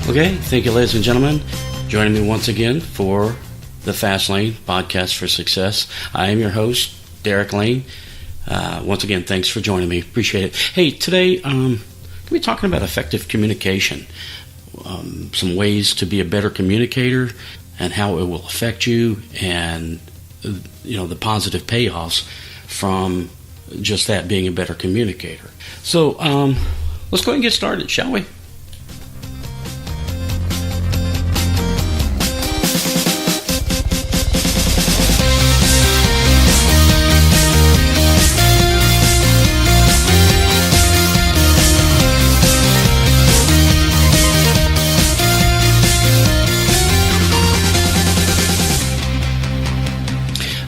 Okay, thank you, ladies and gentlemen. Joining me once again for the Fast Lane Podcast for Success. I am your host, Derek Lane. Once again, thanks for joining me. Appreciate it. Hey, today we'll be talking about effective communication, some ways to be a better communicator, and how it will affect you, and the positive payoffs from just that, being a better communicator. So let's go ahead and get started, shall we?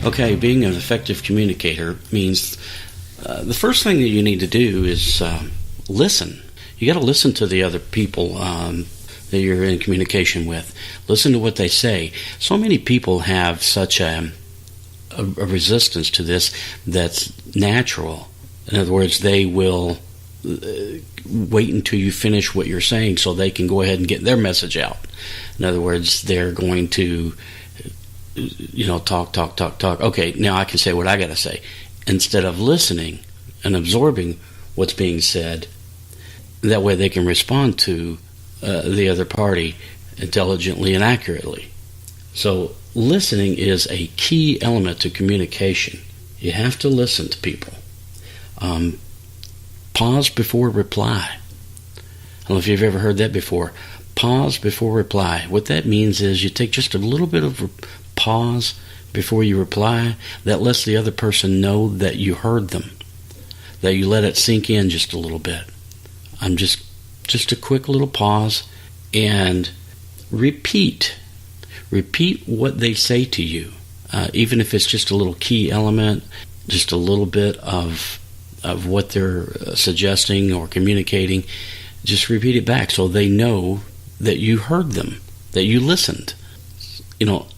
Okay, being an effective communicator means the first thing that you need to do is listen. You got to listen to the other people that you're in communication with. Listen to what they say. So many people have such a resistance to this that's natural. In other words, they will wait until you finish what you're saying so they can go ahead and get their message out. In other words, they're going to talk. Okay, now I can say what I got to say. Instead of listening and absorbing what's being said, that way they can respond to the other party intelligently and accurately. So listening is a key element to communication. You have to listen to people. Pause before reply. I don't know if you've ever heard that before. Pause before reply. What that means is you take just a little bit of pause before you reply. That lets the other person know that you heard them, that you let it sink in just a little bit. I'm just a quick little pause, and repeat what they say to you, even if it's just a little key element, just a little bit of what they're suggesting or communicating. Just repeat it back so they know that you heard them, that you listened.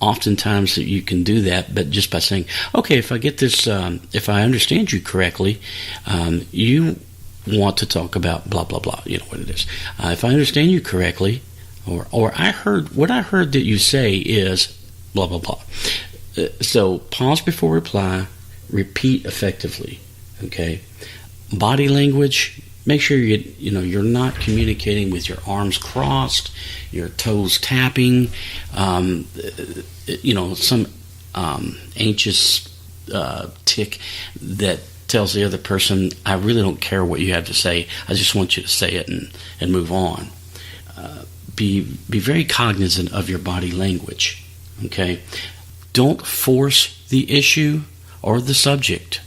Oftentimes you can do that, but just by saying, okay, if I get this, if I understand you correctly, you want to talk about blah, blah, blah, what it is. If I understand you correctly, or what I heard that you say is blah, blah, blah. So pause before reply, repeat effectively, okay? Body language. Make sure you're not communicating with your arms crossed, your toes tapping, some anxious tick that tells the other person, I really don't care what you have to say. I just want you to say it and move on. Be very cognizant of your body language. Okay, don't force the issue or the subject.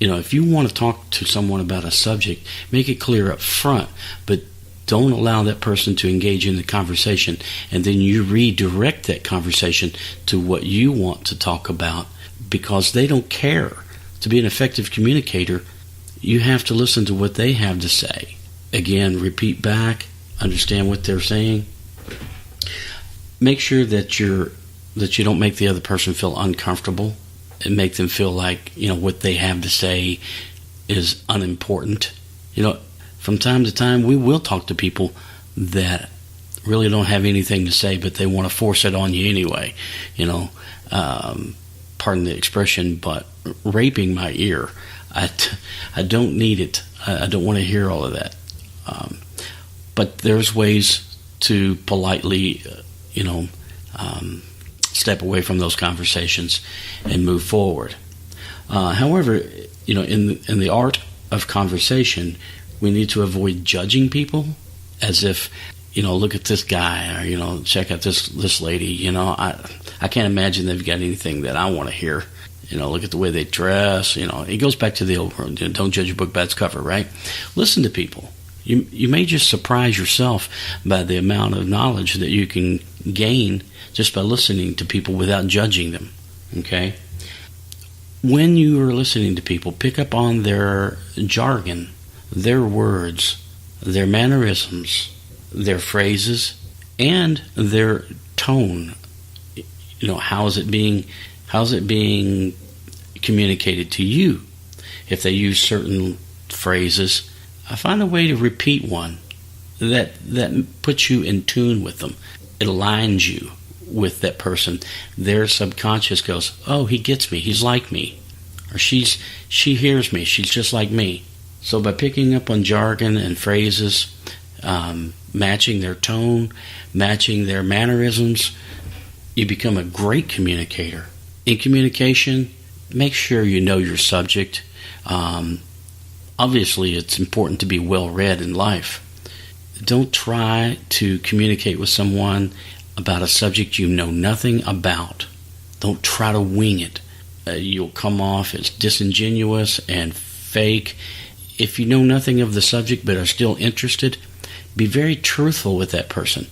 If you want to talk to someone about a subject, make it clear up front, but don't allow that person to engage in the conversation, and then you redirect that conversation to what you want to talk about, because they don't care. To be an effective communicator, you have to listen to what they have to say. Again, repeat back, understand what they're saying. Make sure that you don't make the other person feel uncomfortable and make them feel like, what they have to say is unimportant. From time to time, we will talk to people that really don't have anything to say, but they want to force it on you anyway. Pardon the expression, but raping my ear. I don't need it. I don't want to hear all of that. But there's ways to politely, step away from those conversations and move forward. However, in the art of conversation, we need to avoid judging people as if, look at this guy, or, check out this lady. I can't imagine they've got anything that I want to hear. Look at the way they dress. It goes back to the old word, don't judge a book by its cover, right? Listen to people. You may just surprise yourself by the amount of knowledge that you can gain just by listening to people without judging them, okay? When you are listening to people, pick up on their jargon, their words, their mannerisms, their phrases, and their tone. How is it being communicated to you? If they use certain phrases, I find a way to repeat one that puts you in tune with them. It aligns you with that person. Their subconscious goes, oh, he gets me, he's like me, or she hears me, she's just like me. So by picking up on jargon and phrases, matching their tone, matching their mannerisms, you become a great communicator. In communication, make sure you know your subject. Obviously, it's important to be well-read in life. Don't try to communicate with someone about a subject you know nothing about. Don't try to wing it. You'll come off as disingenuous and fake. If you know nothing of the subject but are still interested, be very truthful with that person.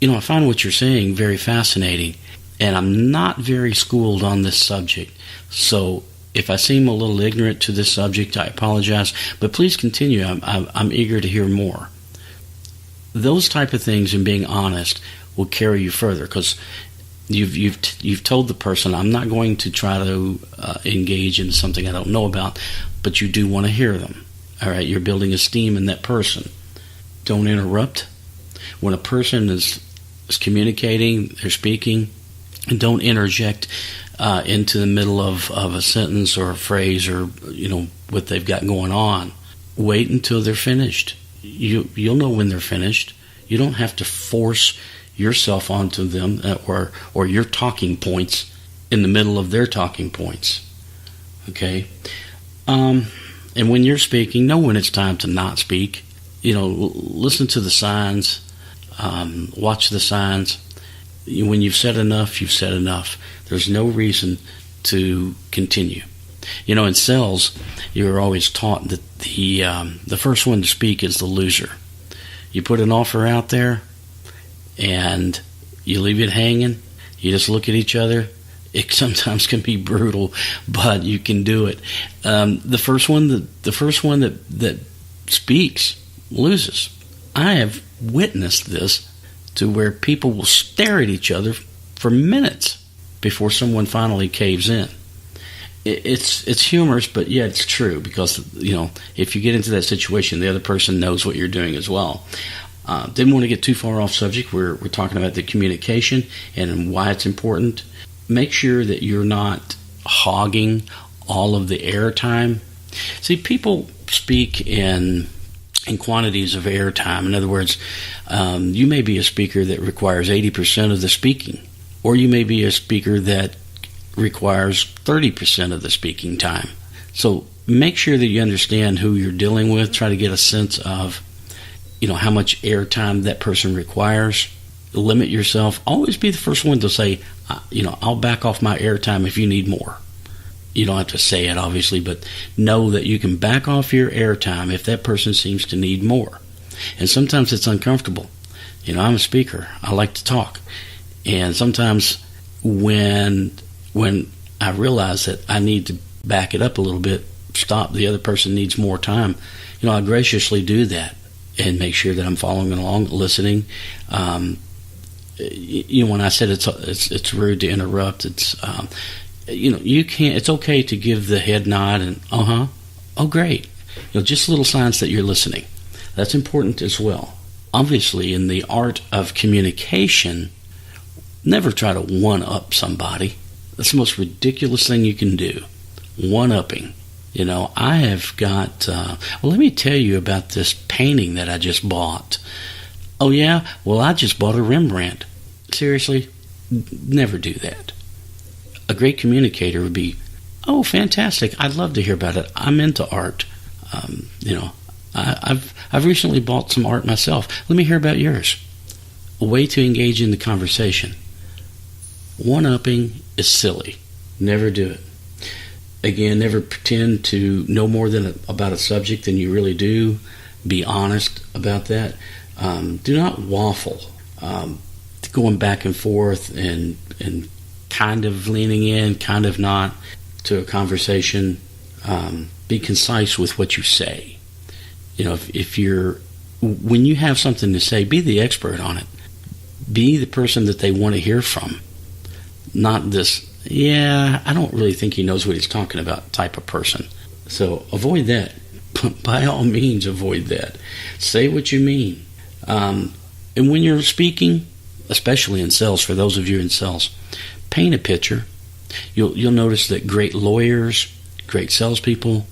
I find what you're saying very fascinating, and I'm not very schooled on this subject. So if I seem a little ignorant to this subject, I apologize, but please continue. I'm eager to hear more. Those type of things and being honest will carry you further, because you've told the person, I'm not going to try to engage in something I don't know about, but you do want to hear them. All right, you're building esteem in that person. Don't interrupt. When a person is communicating, they're speaking, and don't interject into the middle of a sentence or a phrase or what they've got going on. Wait until they're finished. You'll know when they're finished. You don't have to force yourself onto them or your talking points in the middle of their talking points. Okay? And when you're speaking, know when it's time to not speak. Listen to the signs. Watch the signs. When you've said enough, you've said enough. There's no reason to continue. In sales, you're always taught that the first one to speak is the loser. You put an offer out there, and you leave it hanging. You just look at each other. It sometimes can be brutal, but you can do it. The first one that speaks loses. I have witnessed this to where people will stare at each other for minutes before someone finally caves in. It's humorous, but yeah, it's true, because if you get into that situation, the other person knows what you're doing as well. Didn't want to get too far off subject. We're talking about the communication and why it's important. Make sure that you're not hogging all of the airtime. See, people speak in quantities of airtime. In other words, you may be a speaker that requires 80% of the speaking, or you may be a speaker that requires 30% of the speaking time. So make sure that you understand who you're dealing with. Try to get a sense of, how much airtime that person requires. Limit yourself. Always be the first one to say, I'll back off my airtime if you need more. You don't have to say it, obviously, but know that you can back off your airtime if that person seems to need more. And sometimes it's uncomfortable. I'm a speaker. I like to talk. And sometimes when I realize that I need to back it up a little bit, stop, the other person needs more time, I graciously do that and make sure that I'm following along, listening. When I said it's rude to interrupt, it's you can't. It's okay to give the head nod and oh great, just little signs that you're listening. That's important as well. Obviously, in the art of communication, never try to one-up somebody. That's the most ridiculous thing you can do. One-upping. I have got. Let me tell you about this painting that I just bought. Oh yeah, well I just bought a Rembrandt. Seriously, never do that. A great communicator would be, oh, fantastic! I'd love to hear about it. I'm into art. I've recently bought some art myself. Let me hear about yours. A way to engage in the conversation. One-upping is silly. Never do it. Again, never pretend to know more about a subject than you really do. Be honest about that. Do not waffle. Going back and forth and kind of leaning in, kind of not to a conversation. Be concise with what you say. When you have something to say, be the expert on it. Be the person that they want to hear from. Not this, I don't really think he knows what he's talking about type of person. So avoid that. By all means, avoid that. Say what you mean. And when you're speaking, especially in sales, for those of you in sales, paint a picture. You'll notice that great lawyers, great salespeople,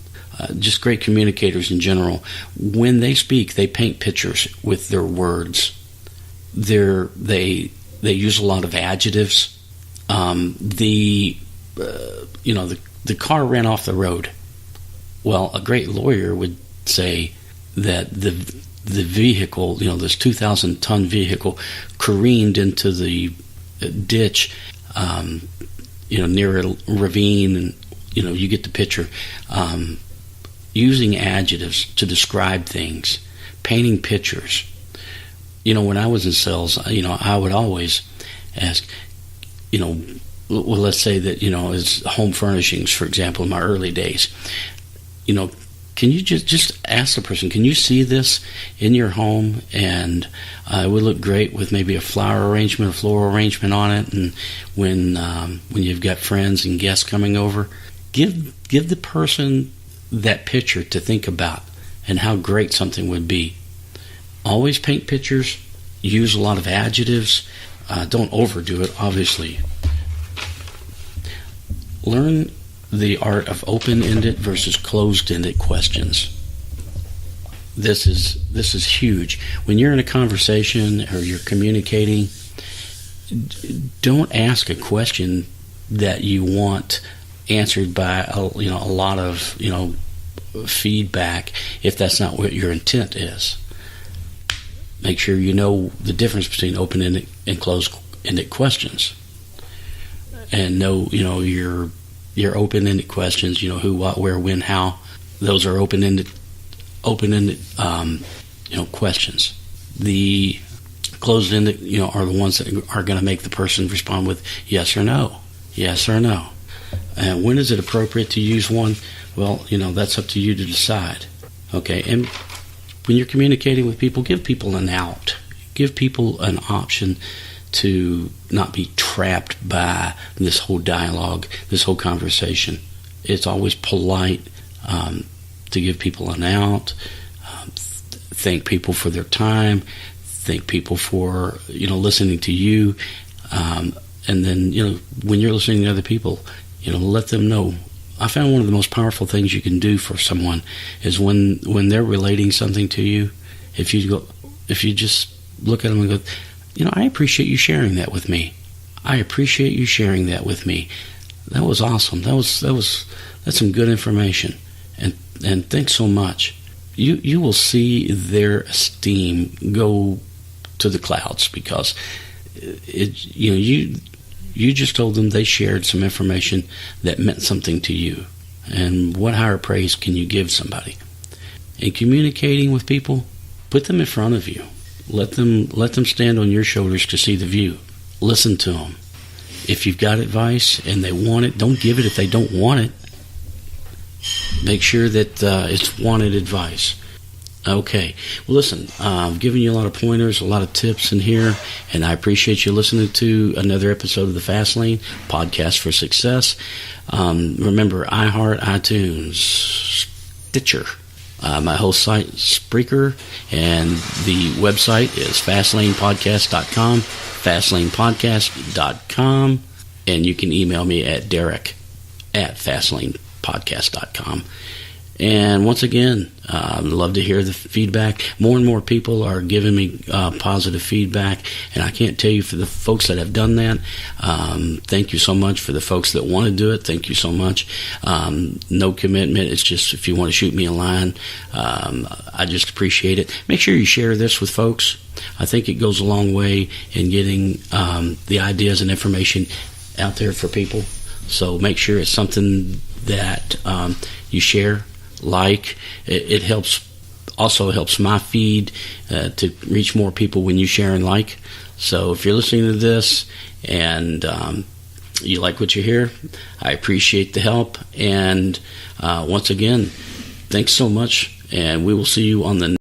just great communicators in general, when they speak, they paint pictures with their words. They use a lot of adjectives. The car ran off the road. Well, a great lawyer would say that the vehicle, this 2,000-ton vehicle, careened into the ditch, near a ravine, and you get the picture. Using adjectives to describe things, painting pictures. When I was in sales, I would always ask, let's say that, as home furnishings, for example, in my early days, can you just ask the person, can you see this in your home? And it would look great with maybe a flower arrangement, a floral arrangement on it. And when you've got friends and guests coming over, give the person that picture to think about and how great something would be. Always paint pictures. Use a lot of adjectives. Don't overdo it, obviously. Learn the art of open-ended versus closed-ended questions. This is huge. When you're in a conversation or you're communicating, don't ask a question that you want answered by a lot of feedback if that's not what your intent is. Make sure you know the difference between open-ended and closed-ended questions, and know your open-ended questions. Who, what, where, when, how. Those are open-ended questions. The closed-ended are the ones that are going to make the person respond with yes or no, yes or no. And when is it appropriate to use one? Well, that's up to you to decide. Okay, and when you're communicating with people, give people an out. Give people an option to not be trapped by this whole dialogue, this whole conversation. It's always polite to give people an out. Thank people for their time. Thank people for listening to you. And then when you're listening to other people, let them know. I found one of the most powerful things you can do for someone is when they're relating something to you, if you just look at them and go, I appreciate you sharing that with me. I appreciate you sharing that with me. That was awesome. That's some good information. And thanks so much. You will see their esteem go to the clouds because you just told them they shared some information that meant something to you. And what higher praise can you give somebody? In communicating with people, put them in front of you. Let them stand on your shoulders to see the view. Listen to them. If you've got advice and they want it, don't give it if they don't want it. Make sure that it's wanted advice. Okay. Well, listen, I've given you a lot of pointers, a lot of tips in here, and I appreciate you listening to another episode of the Fast Lane Podcast for Success. Remember, iHeart, iTunes, Stitcher, my host site, Spreaker, and the website is fastlanepodcast.com, fastlanepodcast.com, and you can email me at derek@fastlanepodcast.com. And once again, I'd love to hear the feedback. More and more people are giving me positive feedback, and I can't tell you for the folks that have done that, thank you so much. For the folks that want to do it, thank you so much. No commitment. It's just if you want to shoot me a line, I just appreciate it. Make sure you share this with folks. I think it goes a long way in getting the ideas and information out there for people. So make sure it's something that you share. It helps my feed to reach more people when you share and like. So if you're listening to this and you like what you hear, I appreciate the help. And once again, thanks so much, and we will see you on the